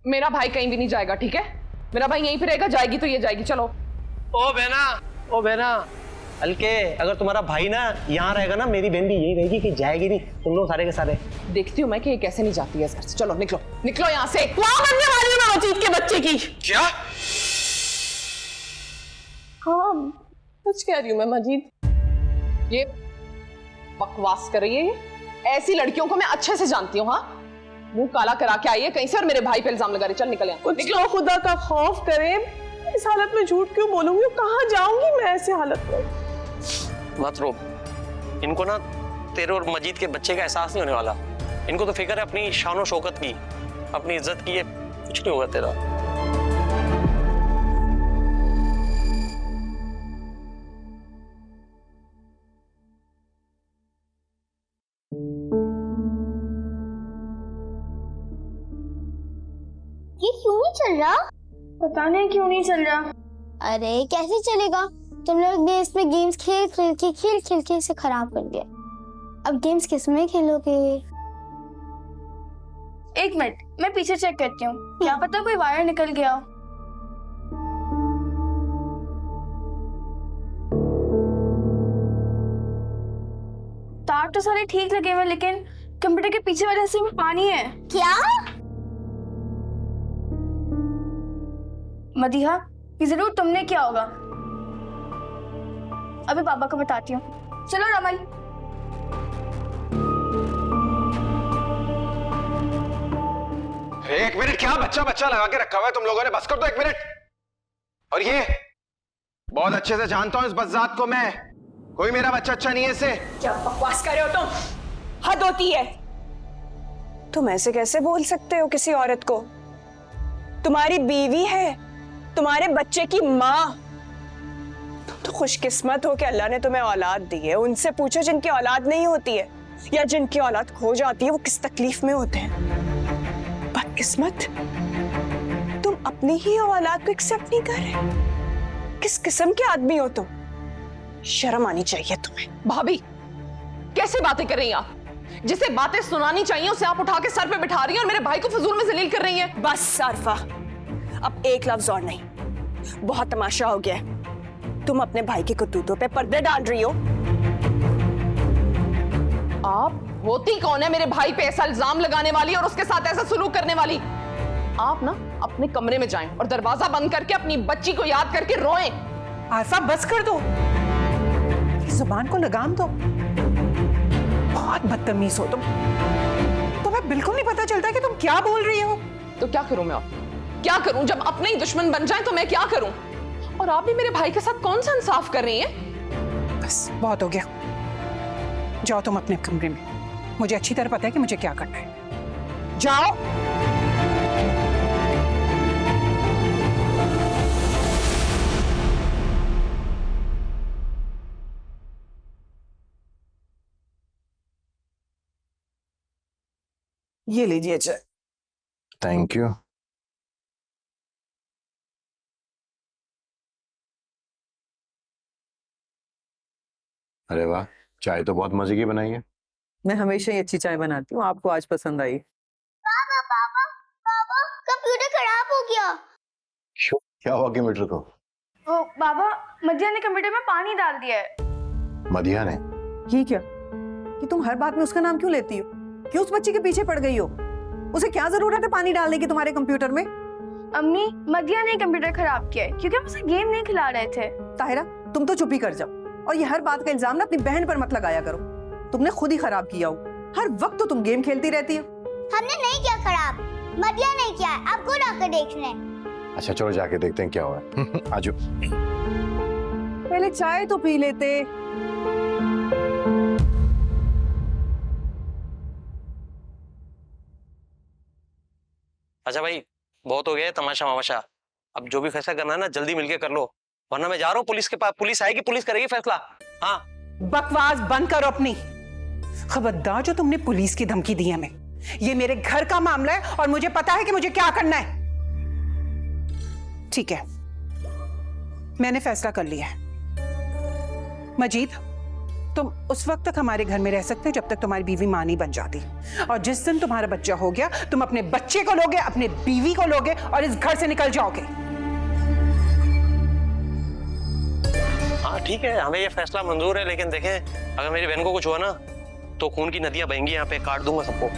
मेरा भाई कहीं भी नहीं जाएगा, ठीक है? मेरा भाई यहीं पे रहेगा, जाएगी तो ये जाएगी। चलो। ओ बहना हल्के, अगर तुम्हारा भाई ना यहाँ रहेगा ना, मेरी बहन भी यही रहेगी, कि जाएगी नहीं। तुम लोग सारे के सारे देखती हूँ मैं कि ये कैसे नहीं जाती है इस घर से। चलो निकलो निकलो यहाँ से। वहां बनने वाली हूँ मैं मजीद के बच्चे की। क्या? हाँ कुछ कह रही हूँ मैं मजीद। ये बकवास कर रही है ये। ऐसी लड़कियों को मैं अच्छे से जानती हूँ। हाँ मुंह काला करा के आई है कहीं से और मेरे भाई पे इल्जाम लगा रही। चल निकल यहाँ। निकलो, खुदा का खौफ करे। इस हालत में झूठ क्यों बोलूंगी? कहाँ जाऊंगी मैं ऐसी हालत में? मत रो, इनको ना तेरे और मजीद के बच्चे का एहसास नहीं होने वाला। इनको तो फिक्र है अपनी शान और शौकत की, अपनी इज्जत की। कुछ नहीं होगा तेरा। ये क्यों नहीं चल रहा? पता नहीं क्यों नहीं चल रहा। अरे कैसे चलेगा? तुम लोग ने इसमें गेम्स खेल के इसे खराब कर दिया। अब गेम्स किस में खेलोगे? एक मिनट, मैं पीछे चेक करती हूँ, क्या पता कोई वायर निकल गया हो। तार तो सारे ठीक लगे हुए, लेकिन कंप्यूटर के पीछे वाले हिस्से में पानी है। क्या? मदीहा, ये जरूर तुमने किया होगा। अभी पापा को बताती हूँ। चलो रमन। एक मिनट, क्या बच्चा बच्चा लगा के रखा हुआ है तुम लोगों ने? बस कर दो एक मिनट। और ये बहुत अच्छे से जानता हूं इस बज़ात को मैं। कोई मेरा बच्चा अच्छा नहीं है इसे। क्या बकवास कर रहे हो तुम? हद होती है। तुम ऐसे कैसे बोल सकते हो किसी औरत को? तुम्हारी बीवी है, तुम्हारे बच्चे की माँ। तुम तो खुशकिस्मत हो कि अल्लाह ने तुम्हें औलाद दी है। उनसे पूछो जिनकी औलाद नहीं होती है, या जिनकी औलाद खो जाती है, वो किस तकलीफ में होते हैं। बदकिस्मत, तुम अपनी ही औलाद को एक्सेप्ट नहीं कर रहे। किस किस्म के आदमी हो तुम? शर्म आनी चाहिए तुम्हें। भाभी कैसे बातें कर रही हैं आप? जिसे बातें सुनानी चाहिए उसे आप उठा के सर पे बिठा रही हैं और मेरे भाई को फजूल में जलील कर रही हैं। बस सारफा, अब एक लफ्ज और नहीं। बहुत तमाशा हो गया है। तुम अपने भाई के करतूतों पे पर्दे डाल रही हो। आप होती कौन है मेरे भाई पे ऐसा इल्जाम लगाने वाली और उसके साथ ऐसा सलूक करने वाली? आप ना अपने कमरे में जाएं और दरवाजा बंद करके अपनी बच्ची को याद करके रोएं। आरफा बस कर दो, जुबान को लगाम दो। बहुत बदतमीज हो तुम। तुम्हें बिल्कुल नहीं पता चलता कि तुम क्या बोल रही हो। तो क्या करूं मैं? क्या करूं? जब अपने ही दुश्मन बन जाए तो मैं क्या करूं? और आप भी मेरे भाई के साथ कौन सा इंसाफ कर रही हैं? बस बहुत हो गया। जाओ तुम अपने कमरे में। मुझे अच्छी तरह पता है कि मुझे क्या करना है। जाओ। ये लीजिए चाय। Thank you. अरे वाह, चाय तो बहुत मजे की बनाई है। मैं हमेशा ही अच्छी चाय बनाती हूँ, आपको आज पसंद आई। पापा पापा पापा, कंप्यूटर खराब हो गया। क्यों? क्या हुआ कंप्यूटर को? ओ बाबा, मदिया ने कंप्यूटर में पानी डाल दिया है। मदिया ने? ये क्या कि तुम हर बात में उसका नाम क्यों लेती हो? क्यों उस बच्ची के पीछे पड़ गई हो? उसे क्या जरूरत है पानी डालने की तुम्हारे कंप्यूटर में? अम्मी, मदिया ने कंप्यूटर खराब किया है क्योंकि हम उसे गेम नहीं खिला रहे थे। ताहिरा, तुम तो चुप ही कर जाओ, और ये हर बात का इल्जाम ना अपनी बहन पर मत लगाया करो। तुमने खुद ही खराब किया हो। हर वक्त तो तुम गेम खेलती रहती हो। हमने नहीं किया खराब, मदिया ने किया है। आप खुद आकर देख लें। अच्छा चलो जाके देखते हैं क्या हुआ है। आजो। पहले चाय तो पी लेते। अच्छा भाई, बहुत हो गया तमाशा वमाशा। अब जो भी फैसला करना है ना जल्दी मिलके कर लो, वरना मैं जा रहा हूँ पुलिस के पास। पुलिस आएगी, पुलिस करेगी फैसला। हाँ बकवास बंद करो अपनी। खबरदार जो तुमने पुलिस की धमकी दी हमें। ये मेरे घर का मामला है और मुझे पता है कि मुझे क्या करना है। ठीक है, मैंने फैसला कर लिया है। मजीद, तुम उस वक्त तक हमारे घर में रह सकते हो जब तक तुम्हारी बीवी मां नहीं बन जाती। और जिस दिन तुम्हारा बच्चा हो गया, तुम अपने बच्चे को लोगे, अपने बीवी को लोगे और इस घर से निकल जाओगे। हाँ ठीक है, हमें ये फैसला मंजूर है, लेकिन देखें अगर मेरी बहन को कुछ हुआ ना तो खून की नदियां बहेंगी, यहाँ पे काट दूंगा सबको।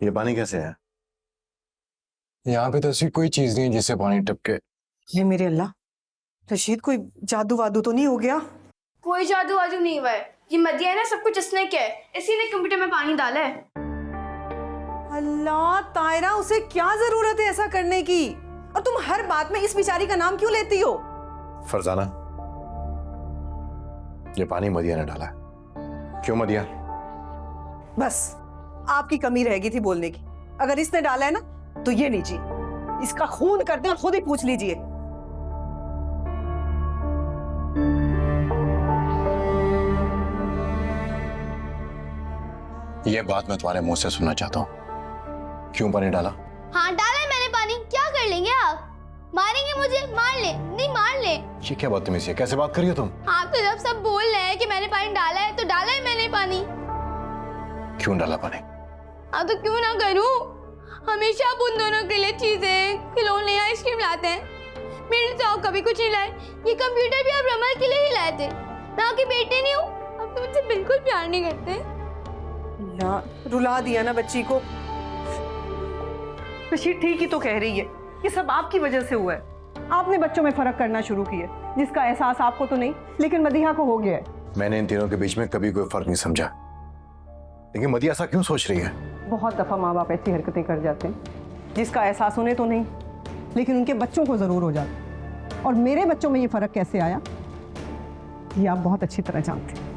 ये पानी कैसे है? यहाँ पे तो ऐसी कोई चीज नहीं है जिससे पानी टपके। ये मेरे अल्लाह, रशीद कोई जादू वादू तो नहीं हो गया? कोई जादू वादू नहीं हुआ है, ये मदिया है ना, सब कुछ इसने किया है, इसी ने कंप्यूटर में पानी डाला है। अल्लाह तायरा, उसे क्या जरूरत है ऐसा करने की? और तुम हर बात में इस बेचारी का नाम क्यों लेती हो? फरजाना, ये पानी मदिया ने डाला है। क्यों मदिया? बस आपकी कमी रह गई थी बोलने की। अगर इसने डाला है ना तो ये लीजिए, इसका खून कर दे और खुद ही पूछ लीजिए। ये बात मैं तुम्हारे मुंह से सुनना चाहता हूँ। क्यों पानी डाला? हाँ डाला है मैंने पानी, क्या कर लेंगे आप? मारेंगे मुझे? मार ले, नहीं मार ले। ये क्या बदतमीजी है? कैसे बात कर रही हो तुम? हाँ तो जब सब बोल रहे हैं कि मैंने पानी डाला है तो डाला है मैंने पानी। क्यों डाला पानी? हाँ तो क्यों ना करूँ? हमेशा आप उन दोनों के लिए चीजें, खिलौने, आइसक्रीम लाते हैं, मेरे तो कभी कुछ नहीं लाए। ये कंप्यूटर भी आप रमल के लिए ही लाए थे। मैं आपके बेटे नहीं हूँ, आप तो मुझसे बिल्कुल प्यार नहीं करते। रुला दिया ना बच्ची को। रशीद ठीक ही तो कह रही है, ये सब आपकी वजह से हुआ है। आपने बच्चों में फर्क करना शुरू किया, जिसका एहसास आपको तो नहीं लेकिन मदीहा को हो गया है। मैंने इन तीनों के बीच में कभी कोई फर्क नहीं समझा, लेकिन मदिया ऐसा क्यों सोच रही है? बहुत दफा माँ बाप ऐसी हरकतें कर जाते हैं जिसका एहसास उन्हें तो नहीं लेकिन उनके बच्चों को जरूर हो जाता। और मेरे बच्चों में ये फर्क कैसे आया ये आप बहुत अच्छी तरह जानते हैं।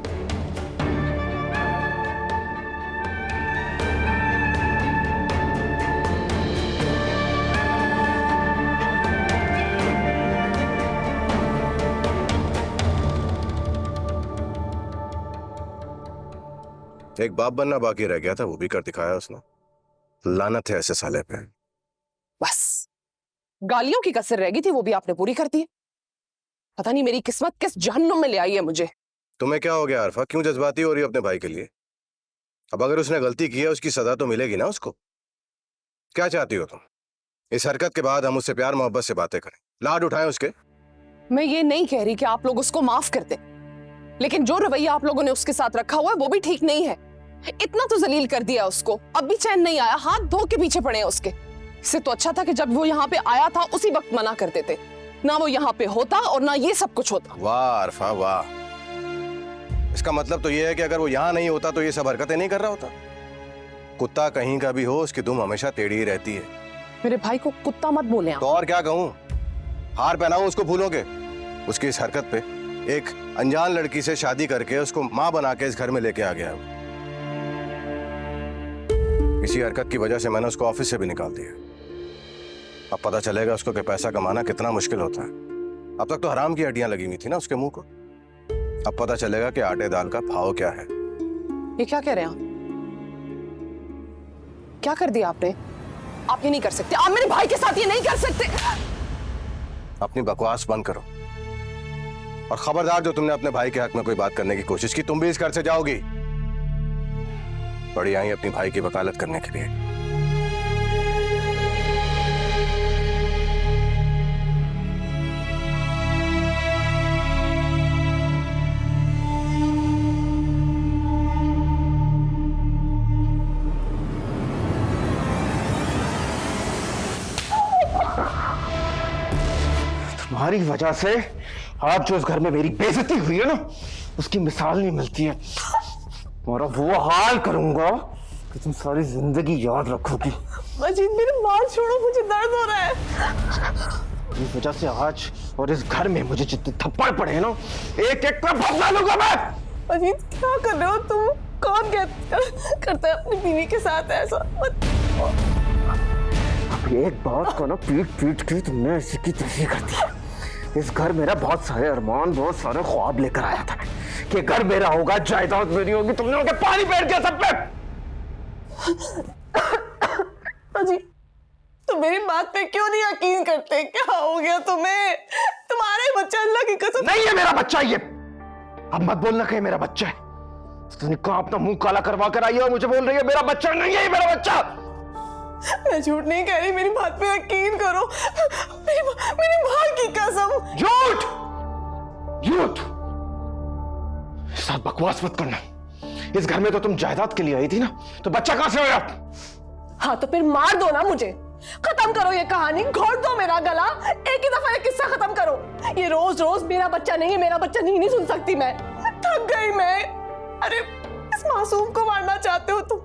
एक बाप बनना बाकी रह गया था, वो भी कर दिखाया उसने। लानत है ऐसे साले पे। बस गालियों की कसर रह गई थी, वो भी आपने पूरी कर दी। पता नहीं मेरी किस्मत किस जहन्नुम में ले आई है मुझे। तुम्हें क्या हो गया आरफा? क्यों जज्बाती हो रही हो अपने भाई के लिए? अब अगर उसने गलती की है उसकी सजा तो मिलेगी ना उसको। क्या चाहती हो तुम? इस हरकत के बाद हम उससे प्यार मोहब्बत से बातें करें, लाड उठाएं उसके? मैं ये नहीं कह रही कि आप लोग उसको माफ कर दें, लेकिन जो रवैया आप लोगों ने उसके साथ रखा हुआ है वो भी ठीक नहीं है। इतना तो जलील कर दिया उसको, अब भी चैन नहीं आया, हाथ धो के पीछे पड़े हैं उसके। इससे तो अच्छा था कि जब वो यहाँ पे आया था उसी वक्त मना कर देते, ना वो यहाँ पे होता और ना ये सब कुछ होता। वाह आरफा वाह, इसका मतलब तो ये है कि अगर वो यहाँ नहीं होता तो ये सब हरकतें नहीं कर रहा होता। कुत्ता कहीं का भी हो, उसकी दुम हमेशा टेढ़ी ही रहती है। मेरे भाई को कुत्ता मत बोले आप। तो और क्या कहूँ? हार पहनाऊं उसको फूलों के? उसकी इस हरकत पे एक अनजान लड़की से शादी करके उसको मां बना के इस घर में लेके आ गया। इसी हरकत की वजह से मैंने उसको ऑफिस से भी निकाल दिया। अब पता चलेगा उसको कि पैसा कमाना कितना मुश्किल होता है। अब तक तो हराम की हड्डियां लगी हुई थी ना उसके मुंह को, अब पता चलेगा कि आटे दाल का भाव क्या है। ये क्या कह रहे हैं आप? क्या कर दिया आपने? आप ये नहीं कर सकते, आप मेरे भाई के साथ ये नहीं कर सकते। अपनी बकवास बंद करो और खबरदार, जो तुमने अपने भाई के हक में कोई बात करने की कोशिश की, तुम भी इस घर से जाओगी। बड़ी आई अपनी भाई की वकालत करने के लिए। तुम्हारी वजह से आज जो इस घर में मेरी बेइज्जती हुई है ना, उसकी मिसाल नहीं मिलती है। तुम्हारा वो हाल करूंगा कि तुम सारी जिंदगी याद रखोगी। मजीद मेरे बाल छोड़ो, मुझे दर्द हो रहा है। इस वजह से आज और इस घर में मुझे जितने थप्पड़ पड़े हैं ना, एक एक का बदला लूंगा मैं। मजीद क्या कर रहे हो तुम? कौन करता है अपनी बीवी के साथ ऐसा? अब एक बात को ना पीट पीट के तुमने इसी की तैसी कर दी। इस घर मेरा बहुत सारे अरमान, बहुत सारे ख्वाब लेकर आया था कि घर मेरा होगा, जायदाद मेरी होगी। तुमने उनके पानी फेर दिया सब पे। अजी तुम मेरी बात पे क्यों नहीं यकीन करते? क्या हो गया तुम्हें? तुम्हारा ही बच्चा, अल्लाह की कसम। नहीं है मेरा बच्चा ये। अब मत बोलना कि मेरा बच्चा है। तूने कहा अपना मुंह काला करवा कर आई है और मुझे बोल रही है मेरा बच्चा नहीं है ये मेरा बच्चा। मैं झूठ नहीं कह रही, मेरी बात पे यकीन करो। मेरी माँ की कसम। झूठ झूठ साथ बकवास मत करना। इस घर में तो तुम जायदाद के लिए आई थी ना, तो बच्चा कहां से आया? हाँ तो फिर मार दो ना मुझे, खत्म करो ये कहानी, घोट दो मेरा गला, एक ही दफा ये किस्सा खत्म करो। ये रोज रोज मेरा बच्चा नहीं सुन सकती मैं, थक गई मैं। अरे इस मासूम को मारना चाहते हो तुम,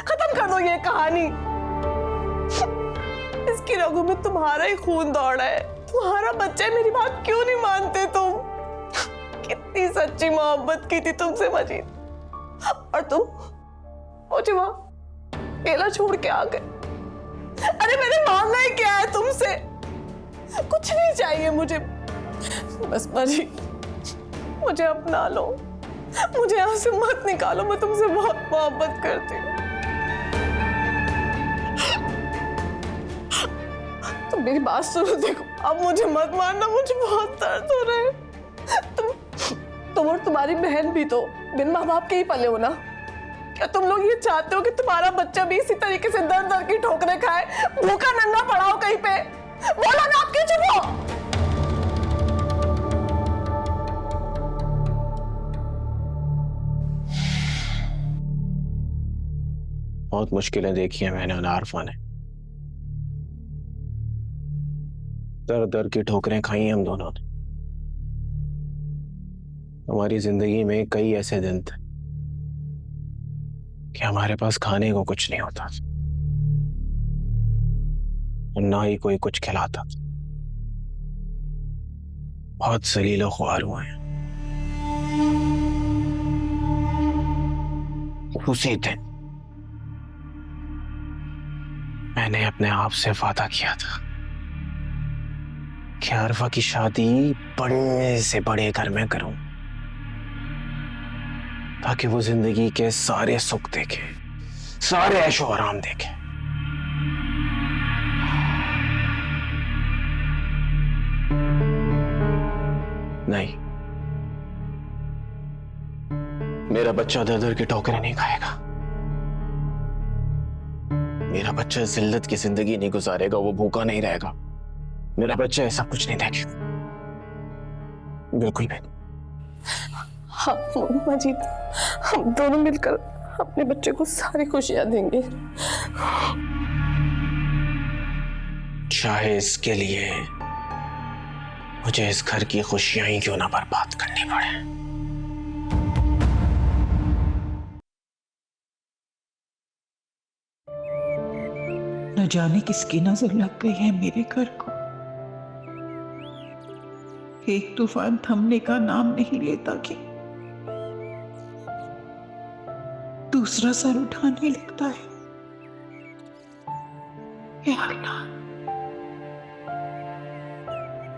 खत्म कर दो ये कहानी। इसकी रगों में तुम्हारा ही खून दौड़ा है, तुम्हारा बच्चा है, मेरी बात क्यों नहीं मानते तुम? कितनी सच्ची मोहब्बत की थी तुमसे मजीद, और तुम मुझे वहां अकेला छोड़ के आ गए। अरे मैंने मांगा ही क्या है तुमसे? कुछ नहीं चाहिए मुझे, बस मजीद मुझे अपना लो, मुझे यहां से मत निकालो, मैं तुमसे बहुत मोहब्बत करती हूँ। तुम मेरी बात सुनो, देखो अब मुझे मत मारना, मुझे बहुत दर्द हो रहा है। तुम और तुम्हारी बहन भी तो बिन माँ बाप के ही पले हो ना। क्या तुम लोग ये चाहते हो कि तुम्हारा बच्चा भी इसी तरीके से दर दर की ठोकरें खाए, भूखा नंगा पड़ा हो कहीं पे? बोलो ना, आप क्यों चुप हो? बहुत मुश्किलें देखी हैं मैंने और आरफा ने, दर दर की ठोकरें खाई हम दोनों ने। हमारी जिंदगी में कई ऐसे दिन थे कि हमारे पास खाने को कुछ नहीं होता था और ना ही कोई कुछ खिलाता था। बहुत जलीलो ख्वार हुए हैं। उसी दिन मैंने अपने आप से वादा किया था कि आरफा की शादी बड़े से बड़े घर में करूं, ताकि वो जिंदगी के सारे सुख देखे, सारे ऐशो आराम देखे। नहीं, मेरा बच्चा दर दर की ठोकरें नहीं खाएगा। मेरा बच्चा जिल्लत की जिंदगी नहीं गुजारेगा, वो भूखा नहीं रहेगा। मेरा बच्चा ऐसा कुछ नहीं देखेगा, बिल्कुल भी। हाँ मजीद, हम दोनों मिलकर अपने बच्चे को सारी खुशियां देंगे, चाहे इसके लिए मुझे इस घर की खुशियां ही क्यों ना बर्बाद करनी पड़े। न जाने किसकी नजर लग गई है मेरे घर को। एक तूफान थमने का नाम नहीं लेता कि दूसरा सर उठाने लगता है।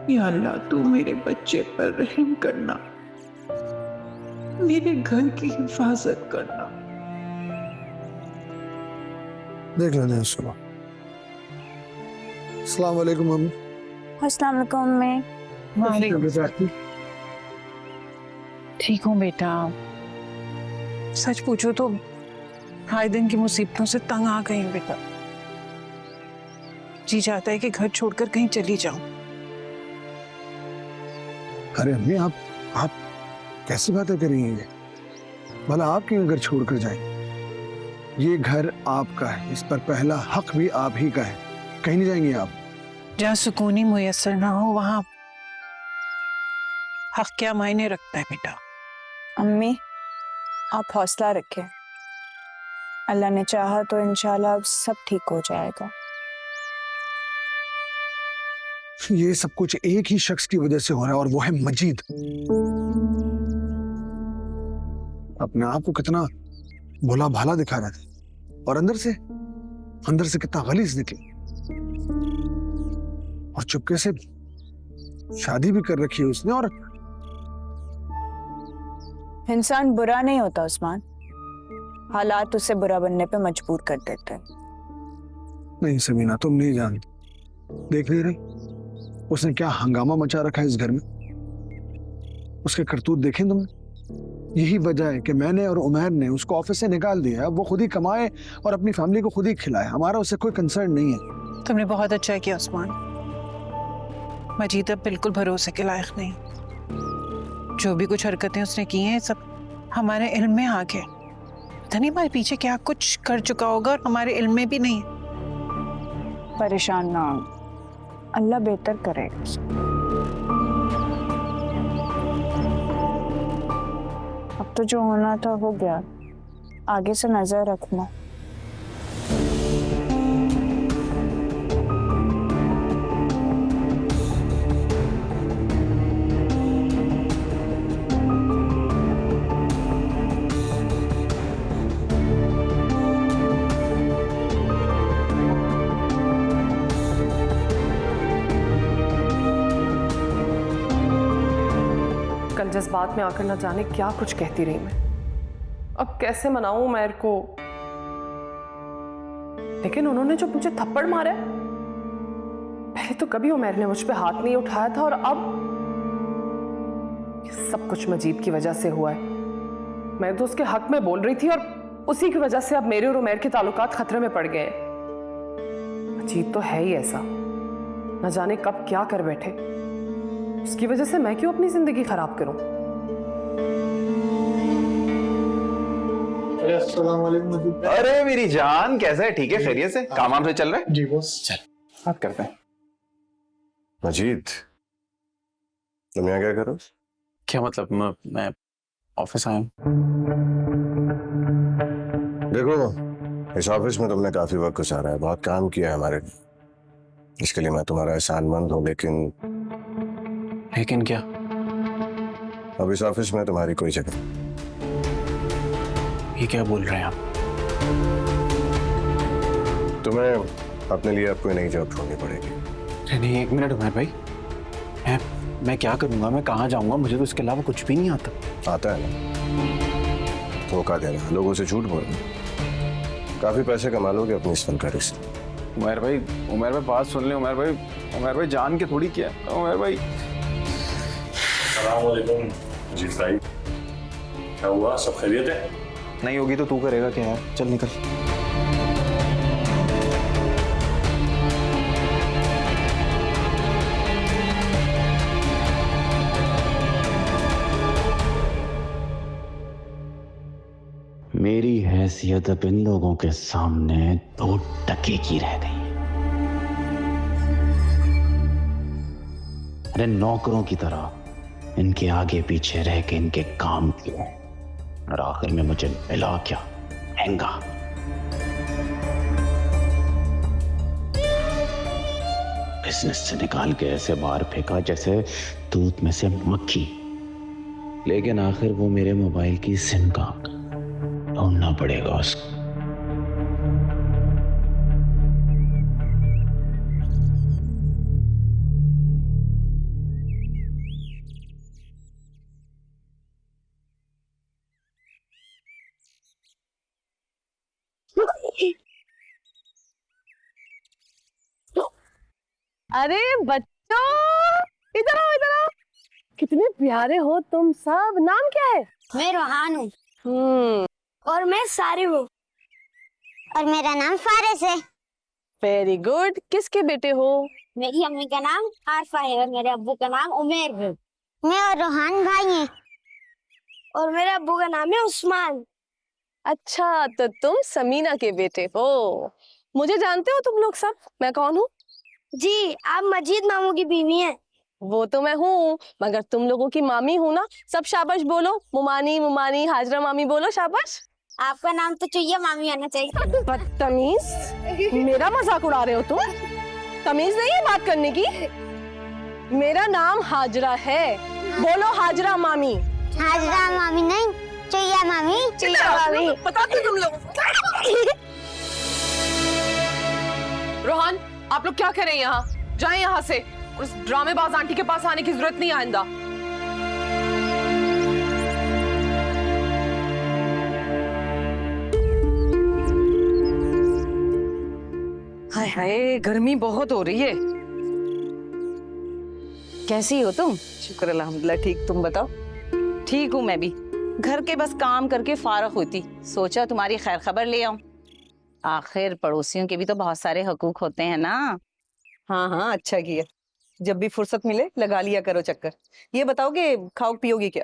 या अल्लाह तू मेरे बच्चे पर रहम करना, मेरे घर की हिफाजत करना। देख लेना सुबह। अस्सलाम वालेकुम मम्मी। अस्सलाम वालेकुम मम्मी। ठीक हूँ बेटा। सच पूछो तो आए दिन की मुसीबतों से तंग आ गई हूँ बेटा। जी चाहता है कि घर छोड़कर कहीं चली जाऊं। अरे अम्मी, आप कैसी बातें कर रही हैं? भला आप क्यों घर छोड़कर जाएं? ये घर आपका है, इस पर पहला हक भी आप ही का है। कहीं नहीं जाएंगे आप। जहाँ सुकून ही मुयस्सर ना हो वहां हक क्या मायने रखता है बेटा? अम्मी आप हौसला रखें, अल्लाह ने चाहा तो इंशाल्लाह सब ठीक हो जाएगा। ये सब कुछ एक ही शख्स की वजह से हो रहा है और वो है मजीद। अपने आप को कितना भोला भाला दिखा रहा था और अंदर से कितना गलीज निकले। और चुपके से शादी भी कर रखी है उसने। और इंसान बुरा नहीं होता उस्मान, हालात उसे बुरा बनने पे मजबूर कर देते हैं। नहीं सबीना, तुम नहीं जानती। देख नहीं रही उसने क्या हंगामा मचा रखा है इस घर में? उसके करतूत देखें तुमने? यही वजह है कि मैंने और उमैर ने उसको ऑफिस से निकाल दिया। अब वो खुद ही कमाए और अपनी फैमिली को खुद ही खिलाए, हमारा उससे कोई कंसर्न नहीं है। तुमने बहुत अच्छा किया उस्मान। मजीद अब बिल्कुल भरोसे के लायक नहीं। जो भी कुछ हरकतें उसने की हैं सब हमारे इल्म में आ गए। पता नहीं हमारे पीछे क्या कुछ कर चुका होगा और हमारे इल्म में भी नहीं। परेशान ना हो, अल्लाह बेहतर करेगा। अब तो जो होना था हो गया, आगे से नजर रखना। कल जज्बात में आकर ना जाने क्या कुछ कहती रही मैं। अब कैसे मनाऊं उमैर को? लेकिन उन्होंने जो मुझे थप्पड़ मारा है, पहले तो कभी उमैर ने मुझ पे हाथ नहीं उठाया था और अब ये सब कुछ मजीद की वजह से हुआ है। मैं तो उसके हक में बोल रही थी और उसी की वजह से अब मेरे और उमैर के ताल्लुकात खतरे में पड़ गए। मजीद तो है ही ऐसा, न जाने कब क्या कर बैठे। उसकी वजह से मैं क्यों अपनी जिंदगी खराब करूं? अरे मेरी जान, कैसा है? ठीक है, खैरियत से? काम वाम से चल रहा है? जी बॉस। चल बात करते हैं। मजीद, तुम यहाँ क्या करो? क्या मतलब? मैं ऑफिस आया हूँ। देखो, इस ऑफिस में तुमने काफी वक्त गुजारा है, बहुत काम किया है हमारे लिए। इसके लिए मैं तुम्हारा एहसानमंद हूँ, लेकिन क्या? अब इस ऑफिस में तुम्हारी कोई जगह। ये क्या बोल रहे हैं आप? तुम्हें अपने लिए अब कोई नई जॉब ढूंढनी पड़ेगी। अरे नहीं, एक मिनट उमैर भाई, मैं क्या करूंगा? मैं कहाँ जाऊंगा? मुझे तो इसके अलावा कुछ भी नहीं आता। आता है ना, धोखा देना, लोगों से झूठ बोलना। काफी पैसे कमा लोगे अपनी इस फनकारी से। उमैर भाई बात सुन ले। उमैर भाई जान के थोड़ी किया। उमैर भाई जी भाई, क्या हुआ? सब खैरियत है? नहीं होगी तो तू करेगा क्या यार? चल निकल। मेरी हैसियत अब इन लोगों के सामने 2 टके की रह गई। अरे नौकरों की तरह इनके आगे पीछे रह के इनके काम किए और आखिर में मुझे मिला क्या? महंगा। बिजनेस से निकाल के ऐसे बाहर फेंका जैसे दूध में से मक्खी। लेकिन आखिर वो मेरे मोबाइल की सिम का ढूंढना पड़ेगा उसको। अरे बच्चों, इधर आओ, इधर आओ। कितने प्यारे हो तुम सब। नाम क्या है? मैं रोहान हूँ। और मैं सारी हूँ। और मेरा नाम फारिस है। Very good. किसके बेटे हो? मेरी अम्मी का नाम आरफा है और मेरे अब्बू का नाम उमेर है। मैं और रोहान भाई हैं। और मेरे अब्बू का नाम है उस्मान। अच्छा, तो तुम समीना के बेटे हो। मुझे जानते हो तुम लोग सब? मैं कौन हूँ? जी, आप मजीद मामू की बीवी हैं। वो तो मैं हूँ, मगर तुम लोगों की मामी हूँ ना। सब शाबाश बोलो। मुमानी मुमानी, हाजरा मामी बोलो शाबाश। आपका नाम तो चुईया मामी आना चाहिए। बदतमीज, मेरा मजाक उड़ा रहे हो तुम? तमीज नहीं है बात करने की? मेरा नाम हाजरा है, बोलो हाजरा मामी। हाजरा मामी नहीं, चुईया मामी। चुईया मामी। पता थी तुम लोगों को। रोहन, आप लोग क्या कर रहे हैं यहाँ? जाएं यहाँ से। और उस ड्रामेबाज आंटी के पास आने की जरूरत नहीं आइंदा। हाय, हाय गर्मी बहुत हो रही है। कैसी हो तुम? शुक्र अल्हम्दुलिल्लाह ठीक, तुम बताओ। ठीक हूँ मैं भी, घर के बस काम करके फारग हुई, सोचा तुम्हारी खैर खबर ले आऊं। आखिर पड़ोसियों के भी तो बहुत सारे हकूक होते हैं ना। हाँ हाँ अच्छा किया, जब भी फुर्सत मिले लगा लिया करो चक्कर। ये बताओ कि खाओ पियोगी क्या?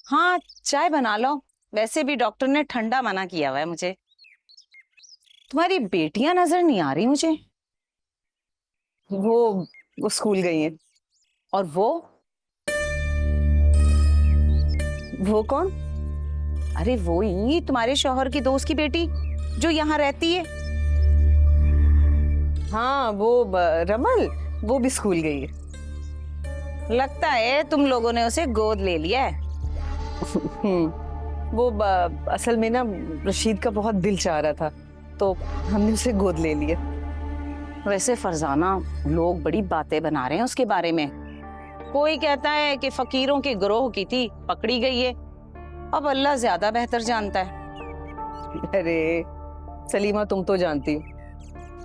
हाँ चाय बना लो, वैसे भी डॉक्टर ने ठंडा मना किया हुआ है मुझे। तुम्हारी बेटियां नजर नहीं आ रही मुझे। वो स्कूल गई हैं। और वो कौन? अरे वो ही तुम्हारे शौहर की दोस्त की बेटी जो यहाँ रहती है। हाँ वो रमल, वो भी स्कूल गई है। लगता है तुम लोगों ने उसे गोद ले लिया है। वो असल में ना रशीद का बहुत दिल चाह रहा था तो हमने उसे गोद ले लिया। वैसे फरजाना, लोग बड़ी बातें बना रहे हैं उसके बारे में। कोई कहता है कि फकीरों के ग्रोह की थी, पकड़ी गई है। अब अल्लाह ज्यादा बेहतर जानता है। अरे सलीमा तुम तो जानती हो,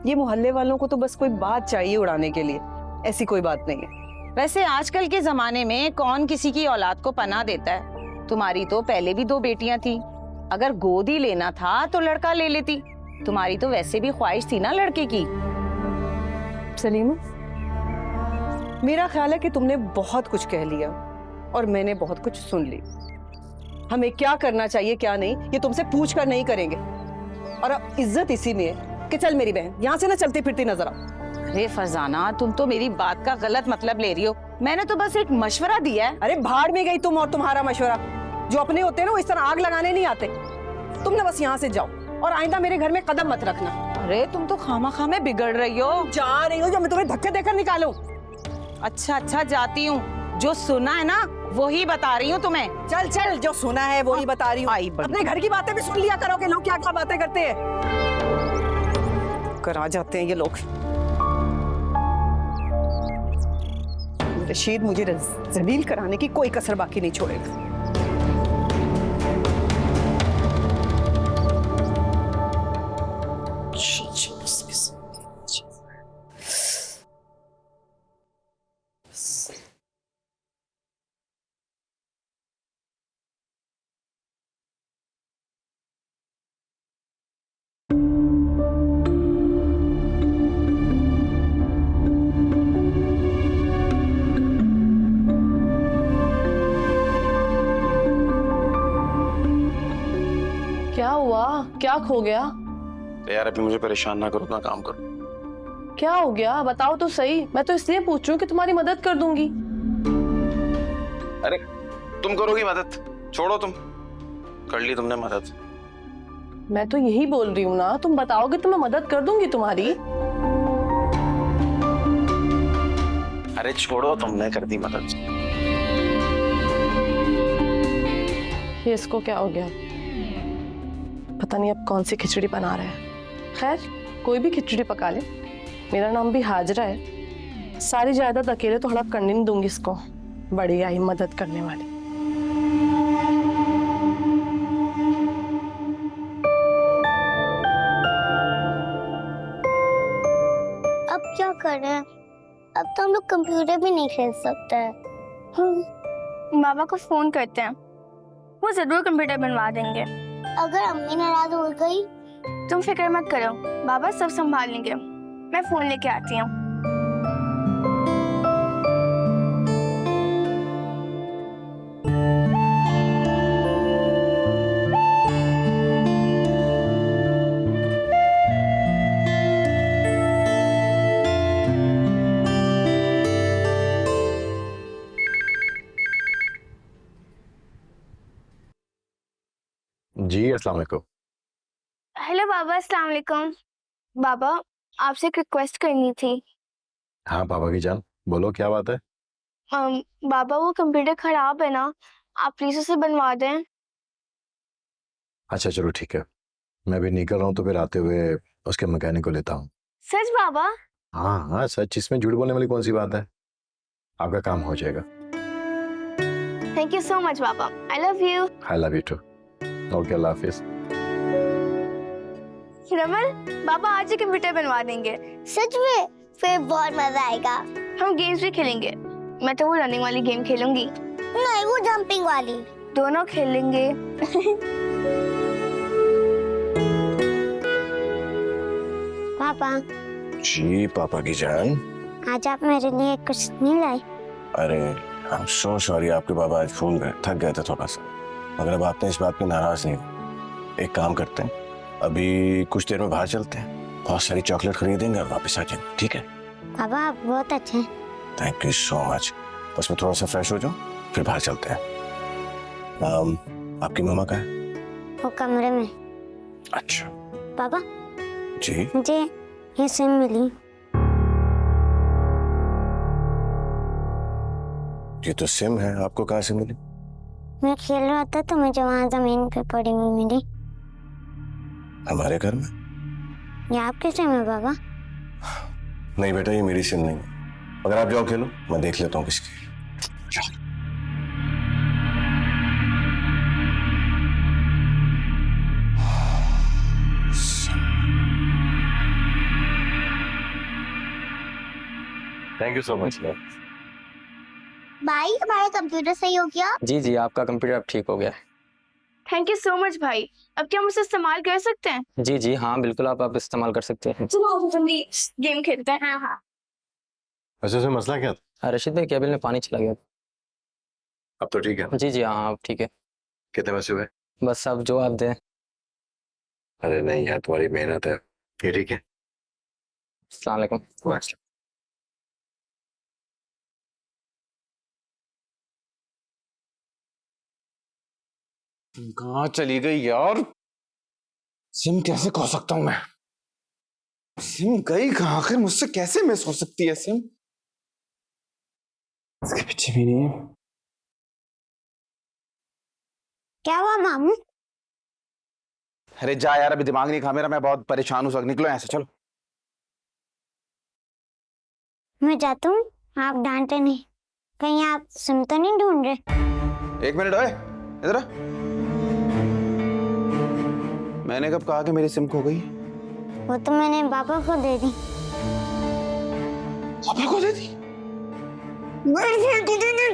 ये मोहल्ले वालों को तो बस कोई बात चाहिए उड़ाने के लिए, ऐसी कोई बात नहीं है। वैसे आजकल के जमाने में कौन किसी की औलाद को पनाह देता है? तुम्हारी तो पहले भी 2 बेटियां थी, अगर गोद ही लेना था तो लड़का ले लेती। तुम्हारी तो वैसे भी ख्वाहिश थी ना लड़के की। सलीमा, मेरा ख्याल है कि तुमने बहुत कुछ कह लिया और मैंने बहुत कुछ सुन ली। हमें क्या करना चाहिए क्या नहीं ये तुमसे पूछ कर नहीं करेंगे। और अब इज्जत इसी में है कि चल मेरी बहन, यहाँ से ना चलती फिरती नजर आओ। अरे फरजाना, तुम तो मेरी बात का गलत मतलब ले रही हो। मैंने तो बस एक मशवरा दिया है। अरे भाड़ में गई तुम और तुम्हारा मशवरा। जो अपने होते हैं ना वो इस तरह आग लगाने नहीं आते। तुम ना बस यहाँ से जाओ और आइंदा मेरे घर में कदम मत रखना। अरे तुम तो खामा में बिगड़ रही हो। जा रही हो जो मैं तुम्हें धक्के देकर निकालूं? अच्छा जाती हूँ, जो सुना है ना वही बता रही हूँ तुम्हें। चल चल, जो सुना है वही बता रही हूँ। अपने घर की बातें भी सुन लिया करो कि लोग क्या क्या बातें करते हैं। कर आ जाते हैं ये लोग। रशीद मुझे जलील कराने की कोई कसर बाकी नहीं छोड़ेगा। क्या हुआ? क्या खो गया? तो यार अभी मुझे परेशान ना करो, अपना काम करो। क्या हो गया बताओ तो सही। मैं तो इसलिए पूछ रही हूँ कि तुम्हारी मदद कर दूंगी। अरे तुम करोगी मदद? छोड़ो, तुम कर ली तुमने मदद। मैं तो यही बोल रही हूँ ना, तुम बताओगे तो मैं मदद कर दूंगी तुम्हारी। अरे छोड़ो, तुमने कर दी मदद। ये इसको क्या हो गया? पता नहीं अब कौन सी खिचड़ी बना रहा है। खैर कोई भी खिचड़ी पका ले, मेरा नाम भी हाजरा है। सारी जायदाद अकेले तो हड़प करने नहीं दूंगी इसको। बड़ी आई मदद करने वाली। अब क्या करें? अब तो हम लोग कंप्यूटर भी नहीं खेल सकते। बाबा को फोन करते हैं, वो जरूर कंप्यूटर बनवा देंगे। अगर अम्मी नाराज हो गई? तुम फिक्र मत करो, बाबा सब संभाल लेंगे। मैं फोन लेके आती हूँ। जी अस्सलाम वालेकुम। हेलो बाबा, अस्सलाम वालेकुम। बाबा आपसे एक रिक्वेस्ट करनी थी। हाँ पापा की जान, बोलो क्या बात है। बाबा वो कंप्यूटर खराब है ना, आप प्लीज उसे बनवा दें। अच्छा चलो ठीक है, मैं भी निकल रहा हूँ तो फिर आते हुए उसके मैकेनिक को लेता हूँ। सच बाबा? हाँ हाँ सच, इसमें झूठ बोलने वाली कौन सी बात है। आपका काम हो जाएगा। थैंक यू सो मच बाबा, I love you. I love you too. Okay अल्लाह हाफिज। रमल, पापा आज ही कंप्यूटर बनवा देंगे। सच में? फिर बहुत मजा आएगा। हम गेम्स भी खेलेंगे। मैं तो वो रनिंग वाली गेम खेलूंगी। नहीं, वो जंपिंग वाली। दोनों खेलेंगे। पापा। जी पापा की जान। आज आप मेरे लिए कुछ नहीं लाए? अरे आई एम सो सॉरी, आपके बाबा आज फूल गए, थक गए थे थोड़ा सा। मगर अब आपने इस बात पे नाराज नहीं हो। एक काम करते हैं, अभी कुछ देर में बाहर चलते हैं, बहुत सारी चॉकलेट खरीदेंगे और वापस आ जाएंगे, ठीक है? पापा आप बहुत अच्छे हैं। Thank you so much. बस मैं थोड़ा सा फ्रेश हो जाऊं, फिर बाहर चलते हैं। आपकी मम्मा कहाँ है? वो कमरे में। अच्छा। पापा जी? मुझे ये सिम मिली। ये तो सिम है, आपको कहाँ से मिली? मैं खेल रहा था तो मुझे वहाँ जमीन पे पड़ी हुई मिली। हमारे घर में? ये आपकी सिम है पापा? नहीं बेटा, ये मेरी सिम नहीं है। अगर आप जाओ खेलो, मैं देख लेता हूँ किसकी। Thank you so much. भाई हमारा कंप्यूटर सही हो गया? जी जी, आपका कंप्यूटर अब ठीक हो गया। थैंक यू सो मच भाई। अब क्या हम उसे इस्तेमाल कर सकते हैं? जी जी हाँ, बिल्कुल आप इस्तेमाल कर सकते हैं। चलो जल्दी गेम खेलते हैं। हाँ हाँ। वैसे से मसला क्या था? रशीद भाई, केबल में पानी चला गया। अब तो ठीक है? जी जी हाँ, अब ठीक है। कितने पैसे हुए? बस अब जो आप दें। अरे नहीं यार, तुम्हारी मेहनत है, ये ठीक है। अस्सलाम वालेकुम। कहाँ चली गई यार? सिम कैसे खो सकता हूं मैं? सिम गई कहाँ? आखिर मुझसे कैसे मिस हो सकती है सिम? इसके पीछे भी नहीं है। क्या हुआ मामू? अरे जा यार, अभी दिमाग नहीं खा मेरा, मैं बहुत परेशान हूँ। निकलो यहाँ से, चलो। मैं जाता हूँ, आप डांटे नहीं। कहीं आप सिम तो नहीं ढूंढ रहे? एक मिनट ओए, इधर आ। मैंने कब कहा कि मेरी सिम खो गई? वो तो मैंने पापा को दे दी। पापा को दे दी? मेरे भाई को दे दी?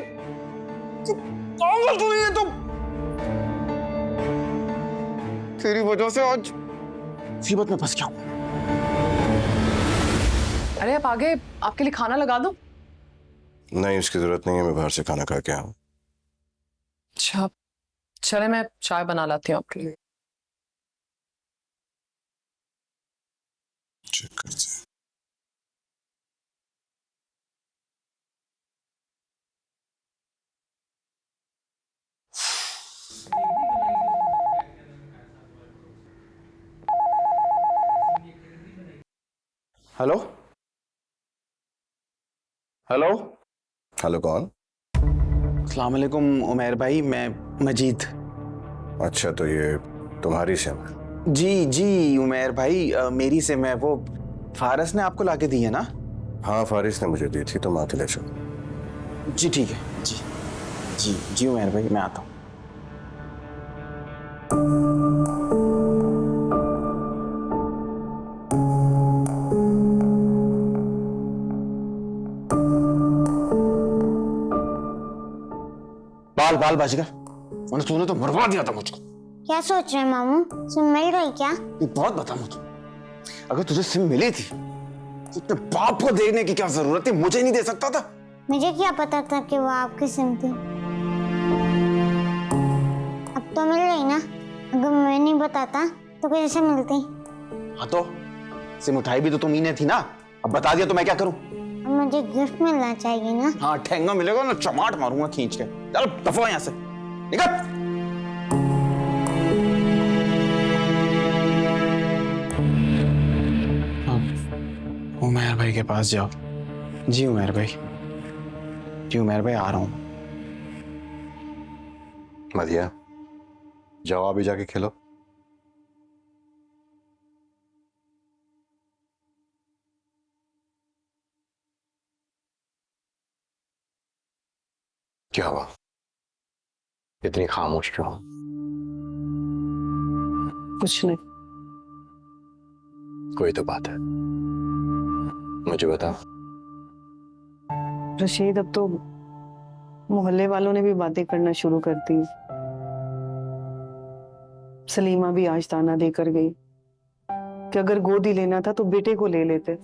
पागल तो नहीं है तुम? तेरी वजह से आज मुसीबत में फंस गया हूं। अरे आप आगे, आपके लिए खाना लगा दूं? नहीं, उसकी जरूरत नहीं है, मैं बाहर से खाना खा के आऊं। अच्छा चले, मैं चाय बना लाती हूँ आपके लिए। चेक करते हैं। हेलो हेलो हेलो, कौन? अस्सलाम वालेकुम उमैर भाई, मैं मजीद। अच्छा, तो ये तुम्हारी सिम है? जी जी उमैर भाई, मेरी सिम है। वो फारस ने आपको लाके दी है ना? हाँ, फारिस ने मुझे दी थी, तुम आके ले चलो। जी ठीक है। जी जी जी उमैर भाई, मैं आता हूँ। बाल बाल बच गया, वरना तूने तो मरवा दिया था मुझको। क्या सोच रहे हैं मामू? सिम मिल रही क्या? ये बहुत बता मुझे, अगर तुझे सिम मिली थी तो अपने बाप को देने की क्या जरूरत थी? मुझे नहीं दे सकता था? मुझे क्या पता था कि वो आपकी सिम थी। अब तो मिल रही ना, अगर मैं नहीं बताता तो कैसे मिलती? हाँ तो सिम उठाई भी तो तुम ही ने थी ना, अब बता दिया तो मैं क्या करूं? अब मुझे गिफ्ट मिलना चाहिए ना। हाँ, ठेंगा मिलेगा ना, चमाट मारूंगा खींच के। चलो दफा यहाँ से, निकल। उमैर भाई के पास जाओ। जी उमैर भाई, जी उमैर भाई आ रहा हूँ। मदिया, जाओ अभी जाके खेलो। क्या हुआ? इतनी खामोश क्यों? कुछ नहीं। कोई तो बात है, मुझे बताओ। रशीद, अब तो मोहल्ले वालों ने भी बातें करना शुरू कर दी। सलीमा भी आज ताना देकर गई कि अगर गोदी लेना था तो बेटे को ले लेते,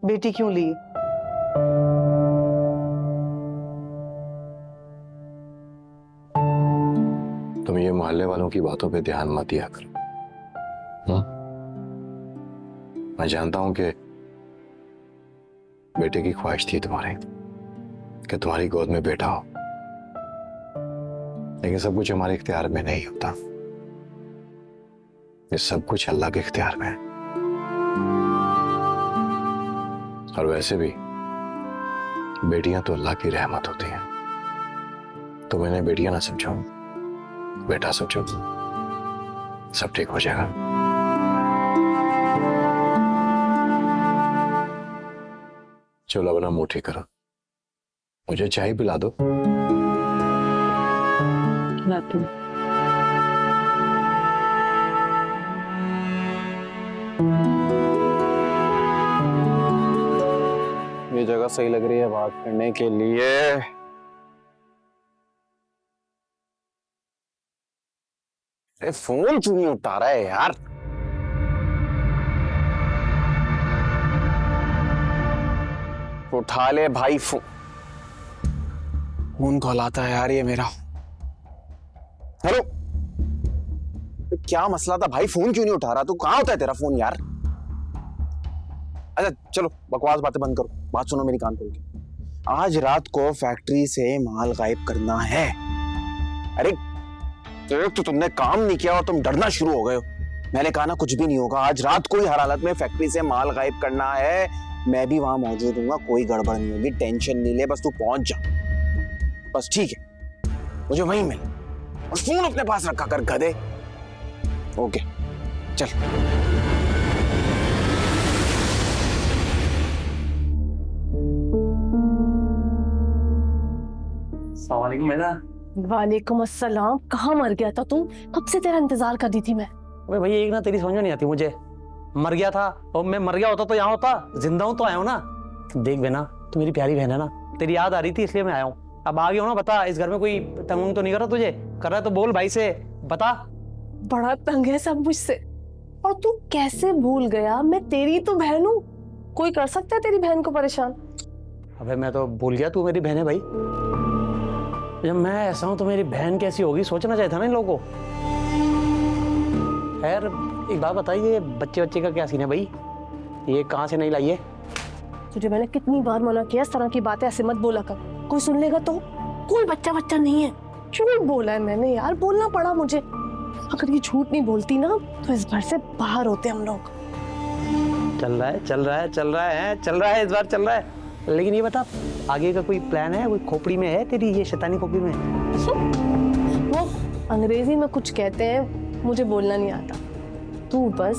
बेटी क्यों ली? तुम ये मोहल्ले वालों की बातों पे ध्यान मत दिया करो। मैं जानता हूं कि बेटे की ख्वाहिश थी तुम्हारी कि तुम्हारी गोद में बेटा हो, लेकिन सब कुछ हमारे इख्तियार में नहीं होता। ये सब कुछ अल्लाह के इख्तियार में है। और वैसे भी बेटियां तो अल्लाह की रहमत होती हैं। तुम इन्हें बेटियां ना समझो, बेटा समझो, सब ठीक हो जाएगा। चलो अपना मुंह ठीक करो, मुझे चाय पिला दो। लाती हूँ। ये जगह सही लग रही है बात करने के लिए। अरे फोन क्यों नहीं उठा रहा है यार? उठा ले भाई फोन कॉल आता है यार ये मेरा। हेलो, क्या मसला था भाई? फोन क्यों नहीं उठा रहा? तू कहाँ होता है तेरा फोन यार? अच्छा चलो बकवास बातें बंद करो, बात सुनो मेरी कान खोल के। आज रात को फैक्ट्री से माल गायब करना है। अरे तो तुमने काम नहीं किया और तुम डरना शुरू हो गए हो। मैंने कहा ना कुछ भी नहीं होगा, आज रात को ही हर हालत में फैक्ट्री से माल गायब करना है। मैं भी वहां मौजूद हूँ, कोई गड़बड़ नहीं होगी, टेंशन नहीं ले, बस तू पहुंच जा बस। ठीक है, मुझे वहीं मिल और फोन अपने पास रखा कर गधे। ओके चल। वालेकुम अस्सलाम। कहाँ मर गया था तू? कब से तेरा इंतजार कर रही थी मैं। अबे भैया एक ना तेरी समझ में नहीं आती मुझे। मर गया था और मैं मर गया होता तो यहाँ होता, जिंदा हूं तो आया हूं ना। देख बेना, तू मेरी प्यारी बहन है ना, तेरी याद आ रही थी इसलिए मैं आया हूँ। अब आ गया हूं ना, बता इस घर में कोई तंग तो नहीं कर रहा तुझे? कर रहा है तो बोल भाई से, बता। बड़ा तंग है सब मुझसे। और तू कैसे भूल गया मैं तेरी तो बहन हूँ। कोई कर सकता है तेरी बहन को परेशान? अबे मैं तो भूल गया तू मेरी बहन है भाई। जब मैं ऐसा हूं तो मेरी बहन कैसी होगी सोचना चाहिए था ना इन लोगों को। खैर एक बात बताइए, बच्चे का क्या सीन है भाई? ये कहाँ से नहीं लाइए? तुझे मैंने कितनी बार मना किया इस तरह की बातें ऐसे मत बोला कर। कोई सुन लेगा तो? कोई बच्चा नहीं है। झूठ बोला है मैंने यार, बोलना पड़ा मुझे। अगर ये झूठ नहीं बोलती ना तो इस घर से बाहर होते हम लोग। चल रहा है इस बार चल रहा है। लेकिन ये बता आगे का कोई प्लान है? कोई खोपड़ी में है तेरी, ये शैतानी खोपड़ी में? वो अंग्रेजी में कुछ कहते हैं, मुझे बोलना नहीं आता। तू बस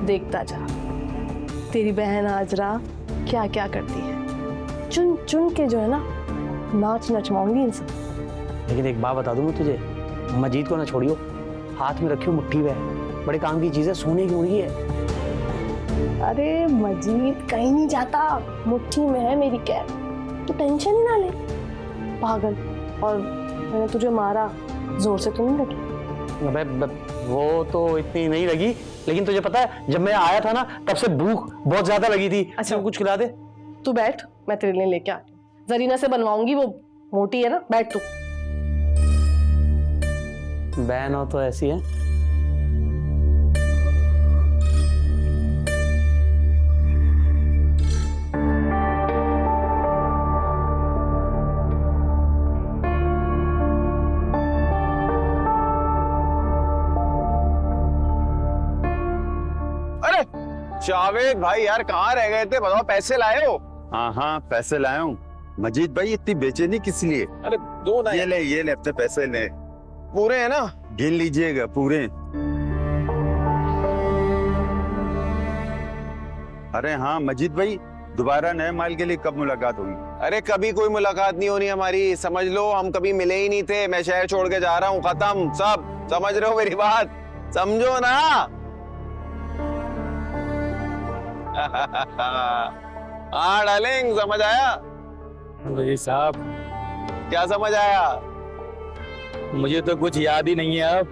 देखता जा तेरी बहन हाजरा क्या क्या करती है। चुन चुन के जो है ना नाच नचवाऊंगी इनसे। लेकिन एक बात बता दूं मैं तुझे, मजीद को ना छोड़ियो, हाथ में रखियो मुट्ठी में। बड़े काम की चीज है, सोने की मुर्गी है। अरे मजीद कहीं नहीं जाता, मुट्ठी में है मेरी कैद। तू टेंशन ही ना ले पागल। और मैंने तुझे मारा, जोर से तो नहीं लगी? अबे वो तो इतनी नहीं लगी, लेकिन तुझे पता है जब मैं आया था ना तब से भूख बहुत ज्यादा लगी थी। अच्छा कुछ खिला दे। तू बैठ, मैं तेरे लिए लेके आती हूँ। जरीना से बनवाऊंगी, वो मोटी है ना। बैठ तू। बहन हो तो ऐसी है। जावेद भाई यार कहाँ रह गए थे? बताओ, पैसे लाए हो? हाँ पैसे लाया हूँ। मजीद भाई इतनी बेचैनी किस लिए? अरे दो ना। ये ले अपने पैसे ले। पूरे है ना? गिन लीजिएगा पूरे। अरे हाँ मजीद भाई, दोबारा नए माल के लिए कब मुलाकात होगी? अरे कभी कोई मुलाकात नहीं होनी हमारी, समझ लो हम कभी मिले ही नहीं थे। मैं शहर छोड़ के जा रहा हूँ, खत्म सब। समझ रहे हो मेरी बात? समझो ना। हाँ डार्लिंग, समझ आया? भाई साहब, क्या समझ आया? मुझे तो कुछ याद ही नहीं है अब।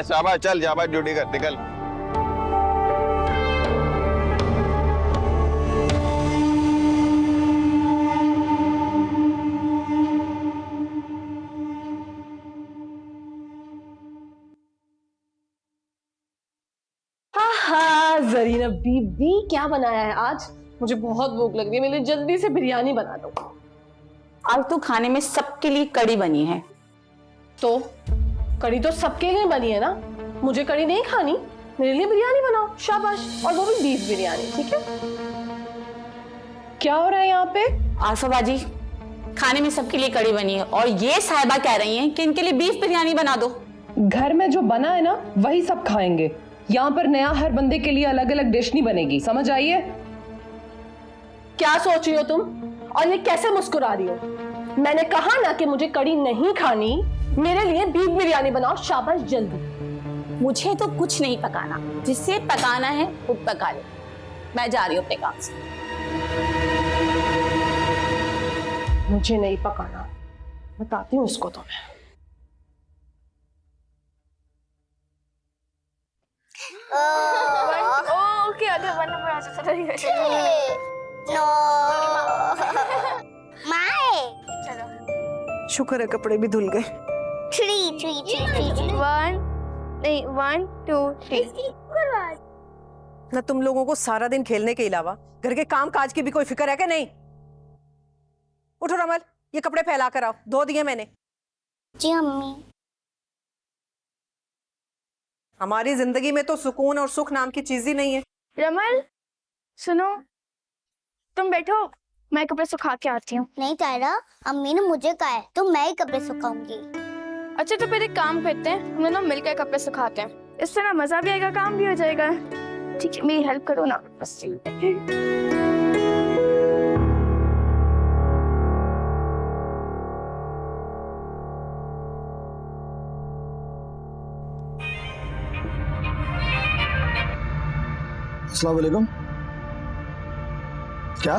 शाबाश, चल शाबाश, ड्यूटी कर, निकल। हाँ जरीना बीबी, क्या बनाया है आज? मुझे बहुत भूख लग रही है, मेरे लिए जल्दी से बिरयानी बना दो। आज तो खाने में सबके लिए कड़ी बनी है। तो कड़ी तो सबके लिए बनी है ना, मुझे कड़ी नहीं खानी, मेरे लिए बिरयानी बनाओ। शाबाश, और वो भी बीफ बिरयानी, ठीक है? क्या हो रहा है यहाँ पे? आसफा बाजी, खाने में सबके लिए कड़ी बनी है और ये साहिबा कह रही हैं कि इनके लिए बीफ बिरयानी बना दो। घर में जो बना है ना वही सब खाएंगे, यहाँ पर नया हर बंदे के लिए अलग अलग डिश नहीं बनेगी, समझ आई है? क्या सोच रही हो तुम, और ये कैसे मुस्कुरा रही हो? मैंने कहा ना कि मुझे कड़ी नहीं खानी, मेरे लिए बीफ बिरयानी बनाओ। शाबाश, जल्दी। मुझे तो कुछ नहीं पकाना, जिससे पकाना है वो पका ले। मैं जा रही हूँ अपने काम से। मुझे नहीं पकाना, बताती हूँ इसको तो मैं। ओके, आगे बनना पड़ा चलो, शुक्र है कपड़े भी धुल गए। 3 1 2 3। ना तुम लोगों को सारा दिन खेलने के अलावा घर के काम काज की भी कोई फिक्र है कि नहीं? उठो रमल, ये कपड़े फैला कर आओ, धो दिए मैंने। जी अम्मी। हमारी जिंदगी में तो सुकून और सुख नाम की चीज ही नहीं है। रमल सुनो, तुम बैठो, मैं कपड़े सुखा के आती हूँ। नहीं तारा, अम्मी ने मुझे कहा है तो मैं ही कपड़े सुखाऊंगी। अच्छा तो फिर एक काम करते हैं, हम दोनों मिलकर कपड़े सुखाते हैं, इससे ना मजा भी आएगा, काम भी हो जाएगा। ठीक है, मेरी हेल्प करो ना बस। अस्सलाम वालेकुम। क्या?